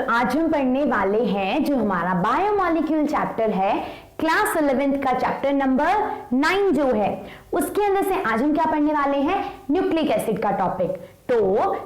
तो आज हम पढ़ने वाले हैं जो हमारा बायोमॉलिक्यूल चैप्टर है, क्लास 11th का चैप्टर नंबर 9 जो है उसके अंदर से आज हम क्या पढ़ने वाले हैं, न्यूक्लिक एसिड का टॉपिक। तो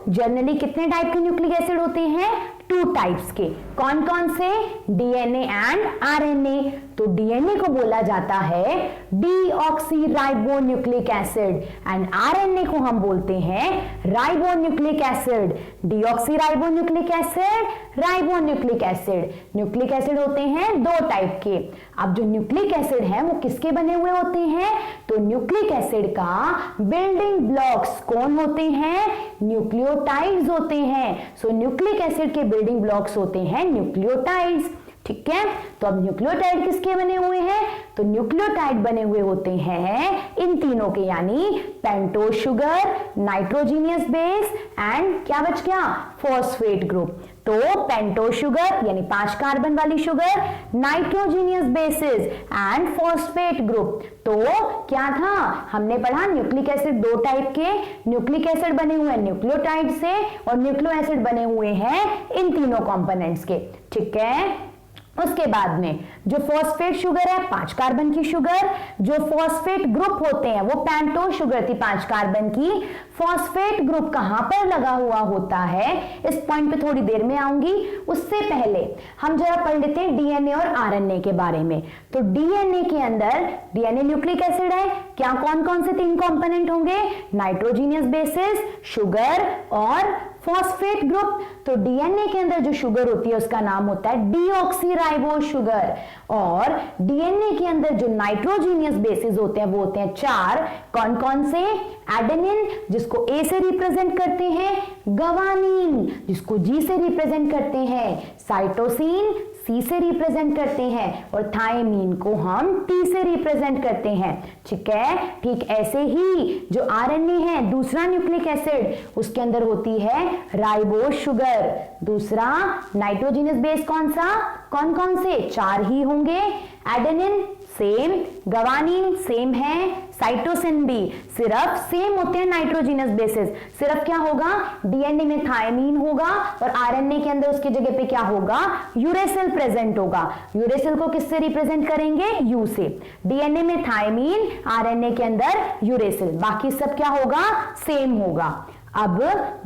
जनरली कितने टाइप के न्यूक्लिक एसिड होते हैं, 2 टाइप्स के। कौन कौन से, डीएनए एंड आरएनए। तो डीएनए को बोला जाता है डीऑक्सीराइबोन्यूक्लिक एसिड एंड आरएनए को हम बोलते हैं ribonucleic acid. Deoxyribonucleic acid, ribonucleic acid. Nucleic acid होते हैं 2 टाइप के। अब जो न्यूक्लिक एसिड है वो किसके बने हुए होते हैं, तो न्यूक्लिक एसिड का बिल्डिंग ब्लॉक्स कौन होते हैं, न्यूक्लियोटाइड्स होते हैं। सो न्यूक्लिक एसिड के बिल्डिंग ब्लॉक्स होते हैं न्यूक्लियोटाइड्स। ठीक है, तो अब न्यूक्लियोटाइड किसके बने हुए हैं, तो न्यूक्लियोटाइड बने हुए होते हैं इन तीनों के, यानी pentose sugar, nitrogenous base and क्या बच गया, फॉस्फेट ग्रुप। तो पेंटोज शुगर यानी 5 कार्बन वाली sugar, nitrogenous basis and phosphate group. तो क्या था, हमने पढ़ा न्यूक्लिक एसिड 2 टाइप के, न्यूक्लिक एसिड बने हुए हैं न्यूक्लियोटाइड से और न्यूक्लियो एसिड बने हुए हैं इन तीनों कंपोनेंट्स के। ठीक है, उसके बाद में जो फॉस्फेट शुगर है 5 कार्बन की शुगर, जो फॉस्फेट ग्रुप होते हैं वो पेंटोज शुगर थी 5 कार्बन की। फॉस्फेट ग्रुप कहां पर लगा हुआ होता है, इस पॉइंट पे थोड़ी देर में आऊंगी। उससे पहले हम जरा पढ़ लेते हैं डीएनए और आरएनए के बारे में। तो डीएनए के अंदर, डीएनए न्यूक्लिक एसिड है, क्या कौन कौन से 3 कंपोनेंट होंगे, नाइट्रोजीनियस बेसिस, शुगर और फॉस्फेट ग्रुप। तो डीएनए के अंदर जो शुगर होती है उसका नाम होता है डीऑक्सीराइबोज शुगर, और डीएनए के अंदर जो नाइट्रोजीनियस बेसिस होते हैं वो होते हैं 4। कौन कौन से, एडेनिन जिसको ए से रिप्रेजेंट करते हैं, गवानीन जिसको जी से रिप्रेजेंट करते हैं, साइटोसिन सी से रिप्रेजेंट करते हैं और थायमीन को हम टी से रिप्रेजेंट करते हैं। ठीक है, ठीक ऐसे ही जो आरएनए है दूसरा न्यूक्लिक एसिड, उसके अंदर होती है राइबोज शुगर। दूसरा नाइट्रोजीनियस बेस कौन सा, कौन कौन से, 4 ही होंगे, एडेनिन सेम, गवानीन सेम है, साइटोसिन भी सिर्फ सेम होते हैं नाइट्रोजीनियस बेसिस। सिर्फ क्या होगा, डीएनए में थायमीन होगा और आरएनए के अंदर उसकी जगह पे क्या होगा, यूरेसिल प्रेजेंट होगा। यूरेसिल को किससे रिप्रेजेंट करेंगे, यू से। डीएनए में थायमीन, आरएनए के अंदर यूरेसिल, बाकी सब क्या होगा, सेम होगा। अब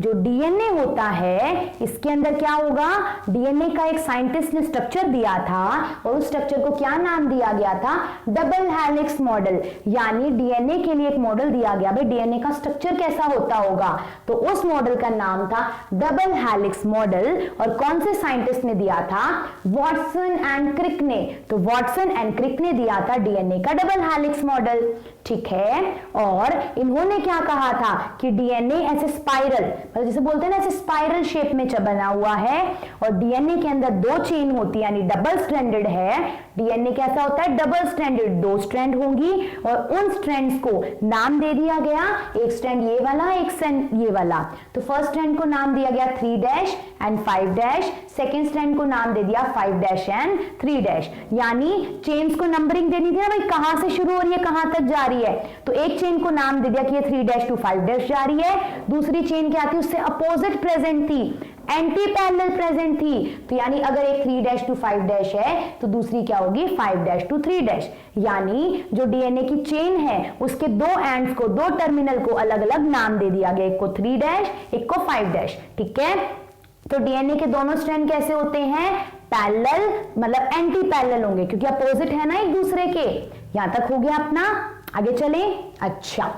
जो डीएनए होता है इसके अंदर क्या होगा, डीएनए का एक साइंटिस्ट ने स्ट्रक्चर दिया था और उस स्ट्रक्चर को क्या नाम दिया गया था, डबल हेलिक्स मॉडल। यानी डीएनए के लिए एक मॉडल दिया गया, भाई डीएनए का स्ट्रक्चर कैसा होता होगा, तो उस मॉडल का नाम था डबल हेलिक्स मॉडल। और कौन से साइंटिस्ट ने दिया था, वॉटसन एंड क्रिक ने। तो वॉटसन एंड क्रिक ने दिया था डीएनए का डबल हेलिक्स मॉडल। ठीक है, और इन्होंने क्या कहा था कि डीएनए ऐसे स्पाइरल, मतलब जिसे बोलते हैं ना ऐसे स्पाइरल शेप में बना हुआ है और डीएनए के अंदर 2 चेन होती है, यानी डबल स्ट्रैंडेड है। डीएनए कैसा होता है, डबल स्ट्रैंडेड, 2 स्ट्रैंड होंगी और उन स्ट्रैंड्स को नाम दे दिया गया, एक स्ट्रैंड ये वाला, एक स्ट्रैंड ये वाला। तो फर्स्ट स्ट्रैंड को नाम दिया गया 3' एंड 5', सेकेंड स्ट्रैंड को नाम दे दिया 5' एंड 3'। यानी चेन्स को नंबरिंग देनी थी ना भाई, कहां से शुरू हो रही है कहां तक जा रही है, तो एक चेन को नाम दे दिया कि ये 3' to 5' जा रही है। दूसरी चेन क्या थी, उससे अपोजिट प्रेजेंट थी, एंटी पैरेलल प्रेजेंट थी। तो यानी अगर एक 3' to 5' है तो दूसरी क्या होगी, 5' to 3'। यानी जो डीएनए की चेन है उसके 2 एंड्स को, 2 टर्मिनल को अलग अलग नाम दे दिया गया, एक को 3', एक को 5'। ठीक है, तो डीएनए के दोनों स्ट्रैंड कैसे होते हैं, पैरेलल, मतलब एंटी पैरेलल होंगे क्योंकि अपोजिट है ना एक दूसरे के। यहां तक हो गया अपना, आगे चले। अच्छा,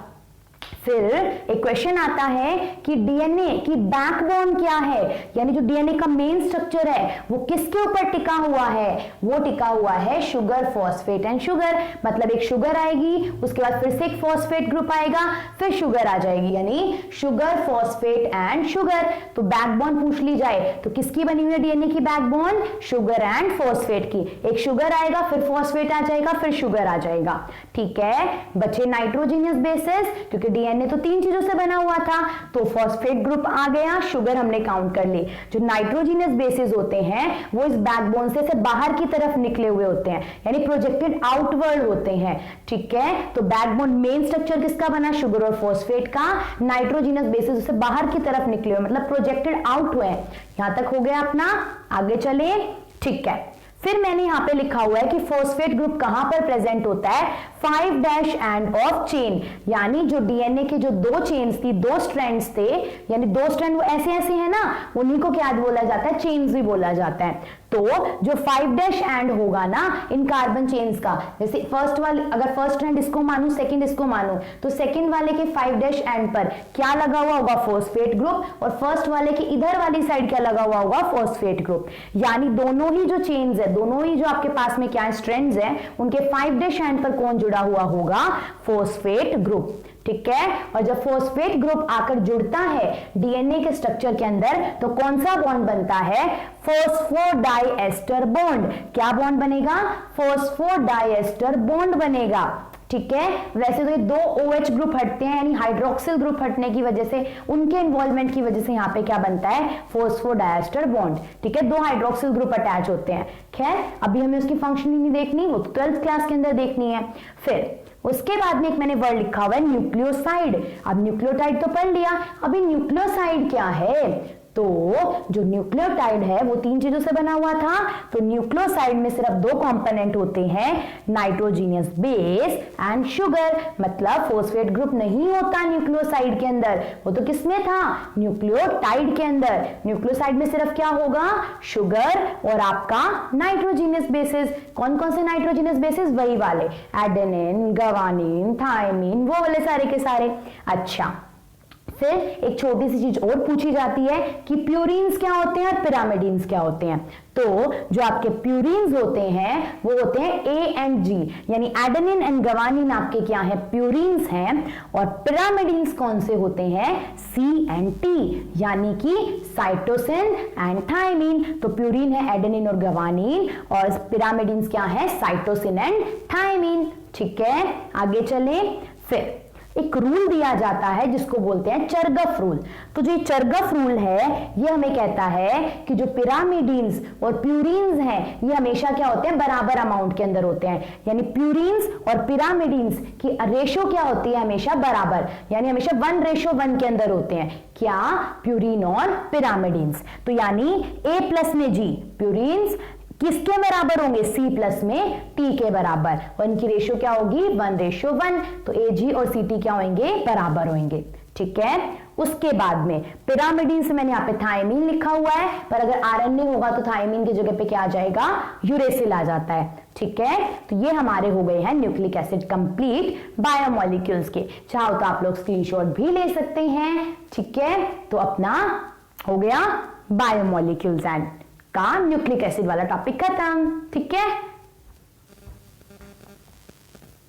फिर एक क्वेश्चन आता है कि डीएनए की बैकबोन क्या है, यानी जो डीएनए का मेन स्ट्रक्चर है वो किसके ऊपर टिका हुआ है, वो टिका हुआ है शुगर, फॉस्फेट एंड शुगर। मतलब एक शुगर आएगी, उसके बाद फिर से एक फॉस्फेट ग्रुप आएगा, फिर शुगर आ जाएगी, यानी शुगर, फॉस्फेट एंड शुगर। तो बैकबोन पूछ ली जाए तो किसकी बनी हुई है डीएनए की बैकबोन, शुगर एंड फॉस्फेट की। एक शुगर आएगा, फिर फॉस्फेट आ जाएगा, फिर शुगर आ जाएगा। ठीक है, बचे नाइट्रोजीनियस बेसिस, क्योंकि डीएनए डीएनए तो 3 चीजों से बना हुआ था, तो फॉस्फेट ग्रुप आ गया, शुगर हमने काउंट कर ली। जो नाइट्रोजिनस बेसिस होते हैं वो इस बैकबोन से बाहर की तरफ निकले हुए होते हैं, यानी प्रोजेक्टेड आउटवर्ड होते हैं, ठीक है। तो बैकबोन मेन स्ट्रक्चर किसका बना, शुगर और फॉस्फेट का, नाइट्रोजिनस बेसिस उससे बाहर की तरफ निकले हुए, मतलब प्रोजेक्टेड आउट हुए। यहां तक हो गया अपना, आगे चले, ठीक है। फिर मैंने यहां पे लिखा हुआ है कि फॉस्फेट ग्रुप कहां पर प्रेजेंट होता है, 5' एंड ऑफ चेन, यानी जो डीएनए के जो 2 चेन्स थी, 2 स्ट्रैंड्स थे, यानी 2 स्ट्रैंड वो ऐसे ऐसे है ना, उन्हीं को क्या बोला जाता है, चेन्स भी बोला जाता है। तो जो 5' एंड होगा ना इन कार्बन चेन्स का, जैसे फर्स्ट वाले, अगर फर्स्ट स्ट्रैंड इसको मानूं, सेकंड इसको मानूं, तो सेकंड वाले के 5' एंड पर क्या लगा हुआ होगा, फॉस्फेट ग्रुप, और फर्स्ट वाले के इधर वाली साइड क्या लगा हुआ होगा, फॉस्फेट ग्रुप। यानी दोनों ही जो चेन्स है, दोनों ही जो आपके पास में क्या स्ट्रैंड्स है, उनके 5' एंड पर कौन जुड़ा हुआ होगा, फॉस्फेट ग्रुप, ठीक है। और जब फॉस्फेट ग्रुप आकर जुड़ता है डीएनए के स्ट्रक्चर के अंदर, तो कौन सा बॉन्ड बनता है, फॉस्फोडाइएस्टर बॉन्ड। क्या बॉन्ड बनेगा, फॉस्फोडाइएस्टर बॉन्ड बनेगा, ठीक है। वैसे तो ये 2 OH ग्रुप हटते हैं, यानी हाइड्रोक्सिल ग्रुप हटने की वजह से, उनके इन्वॉल्वमेंट की वजह से यहाँ पे क्या बनता है, फॉस्फोडाइएस्टर बॉन्ड, ठीक है। 2 हाइड्रोक्सिल ग्रुप अटैच होते हैं। खैर अभी हमें उसकी फंक्शनिंग नहीं देखनी, वो 12th क्लास के अंदर देखनी है। फिर उसके बाद में एक मैंने वर्ड लिखा हुआ है न्यूक्लियोसाइड। अब न्यूक्लियोटाइड तो पढ़ लिया, अभी न्यूक्लियोसाइड क्या है, तो जो न्यूक्लियोटाइड है वो 3 चीजों से बना हुआ था। तो न्यूक्लियोसाइड में सिर्फ 2 कंपोनेंट होते हैं, नाइट्रोजीनियस बेस एंड शुगर, मतलब फॉस्फेट ग्रुप नहीं होता न्यूक्लियोसाइड के अंदर, वो तो किसमें था, न्यूक्लियोटाइड के अंदर। न्यूक्लियोसाइड में सिर्फ क्या होगा, शुगर और आपका नाइट्रोजीनियस बेसिस। कौन कौन से नाइट्रोजीनियस बेसिस, वही वाले, एडेनिन, गवानीन, थायमीन, वो वाले सारे के सारे। अच्छा, फिर एक छोटी सी चीज और पूछी जाती है कि प्यूरिन्स क्या होते हैं और पिरामिडीन्स क्या होते हैं। तो जो आपके प्यूरिन्स होते हैं वो होते हैं A एंड G, यानी एडेनिन एंड गवानीन आपके क्या है, प्यूरिन्स हैं। और पिरामिडीन्स कौन से होते हैं, C एंड T, यानी कि साइटोसिन एंड थायमीन। तो प्यूरिन है एडेनिन और गवानीन, और पिरामिडीन्स क्या है, साइटोसिन एंड थायमीन, ठीक है। आगे चले, फिर एक रूल दिया जाता है जिसको बोलते हैं चरगफ रूल। तो जो चरगफ रूल है ये हमें कहता है कि जो पिरामिडीन्स और प्यूरिन्स हैं ये हमेशा क्या होते हैं, बराबर अमाउंट के अंदर होते हैं, यानी प्यूरिन्स और पिरामिडीन्स की रेशो क्या होती है, हमेशा बराबर, यानी हमेशा 1:1 के अंदर होते हैं। क्या, प्यूरिन और पिरामिडीन्स। तो यानी A+ में G, प्यूरिन्स किसके बराबर होंगे, C+ में T के बराबर, और इनकी रेशो क्या होगी, 1:1। तो Ag और Ct क्या होंगे, बराबर होंगे, ठीक है। उसके बाद में पिरामिडीन से मैंने यहाँ पे थायमीन लिखा हुआ है, पर अगर RNA होगा तो थायमीन की जगह पे क्या आ जाएगा, यूरेसिल आ जाता है, ठीक है। तो ये हमारे हो गए हैं न्यूक्लिक एसिड कंप्लीट बायोमोलिक्यूल्स के। चाहो तो आप लोग स्क्रीनशॉट भी ले सकते हैं, ठीक है। तो अपना हो गया बायोमोलिक्यूल्स एंड का न्यूक्लिक एसिड वाला टॉपिक खत्म, ठीक है।